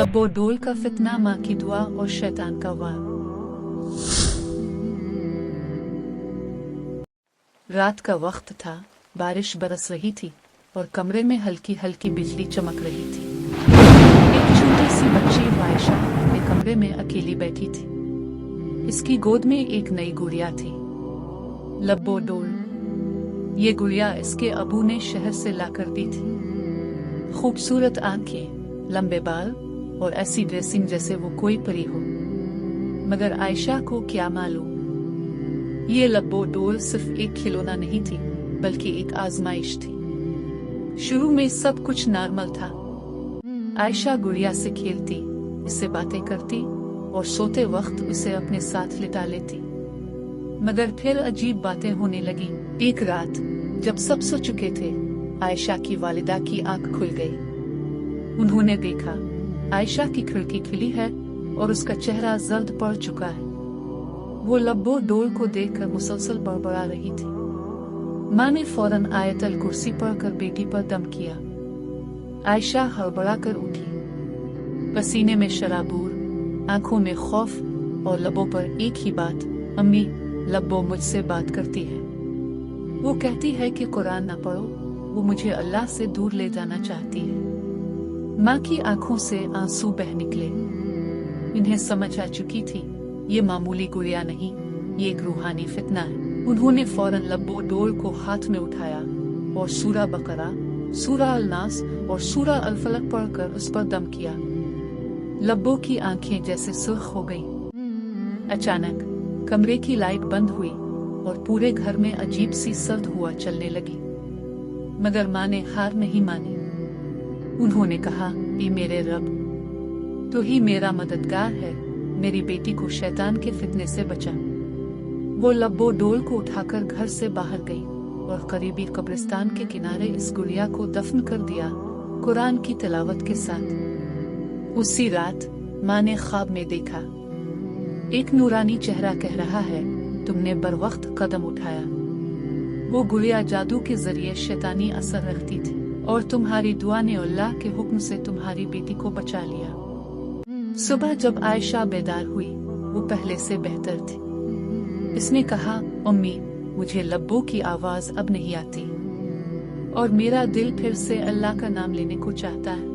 लबो डोल का फितना, माँ की दुआ और शैतान का वार। रात का वक्त था, बारिश बरस रही थी और कमरे में हल्की हल्की बिजली चमक रही थी। एक छोटी सी बच्ची आयशा अपने कमरे में अकेली बैठी थी। इसकी गोद में एक नई गुड़िया थी, लब्बो डोल। ये गुड़िया इसके अबू ने शहर से लाकर दी थी। खूबसूरत आंखें, लंबे बाल और ऐसी ड्रेसिंग जैसे वो कोई परी हो। मगर आयशा को क्या मालूम, ये लब्बो डोल सिर्फ एक खिलौना नहीं थी, बल्कि एक आजमाइश थी। शुरू में सब कुछ नॉर्मल था। आयशा गुड़िया से खेलती, इससे बातें करती और सोते वक्त उसे अपने साथ लिटा लेती। मगर फिर अजीब बातें होने लगी। एक रात जब सब सो चुके थे, आयशा की वालिदा की आंख खुल गई। उन्होंने देखा आयशा की खिड़की खुली है और उसका चेहरा जर्द पड़ चुका है। वो लब्बो डोल को देखकर मुसलसल बड़बड़ा रही थी। माँ ने फौरन आयतल कुर्सी पढ़कर बेटी पर दम किया। आयशा हड़बड़ा कर उठी, पसीने में शराबूर, आंखों में खौफ और लबों पर एक ही बात, अम्मी, लब्बो मुझसे बात करती है। वो कहती है कि कुरान ना पढ़ो, वो मुझे अल्लाह से दूर ले जाना चाहती है। माँ की आंखों से आंसू बह निकले। इन्हें समझ आ चुकी थी, ये मामूली गुड़िया नहीं, ये एक रूहानी फितना है। उन्होंने फौरन लब्बो डोल को हाथ में उठाया और सूरा बकरा, सूरा अल नास और सूरा अल फलक पढ़कर उस पर दम किया। लब्बो की आंखें जैसे सुर्ख हो गईं। अचानक कमरे की लाइट बंद हुई और पूरे घर में अजीब सी सर्द हुआ चलने लगी। मगर माँ ने हार नहीं मानी। उन्होंने कहा, ए मेरे रब, तू ही मेरा मददगार है, मेरी बेटी को शैतान के फितने से बचा। वो लब्बो डोल को उठाकर घर से बाहर गई और करीबी कब्रिस्तान के किनारे इस गुड़िया को दफन कर दिया, कुरान की तिलावत के साथ। उसी रात माँ ने ख्वाब में देखा, एक नूरानी चेहरा कह रहा है, तुमने बरवक्त कदम उठाया। वो गुड़िया जादू के जरिए शैतानी असर रखती थी और तुम्हारी दुआ ने अल्लाह के हुक्म से तुम्हारी बेटी को बचा लिया। सुबह जब आयशा बेदार हुई, वो पहले से बेहतर थी। इसने कहा, अम्मी, मुझे लब्बो की आवाज अब नहीं आती और मेरा दिल फिर से अल्लाह का नाम लेने को चाहता है।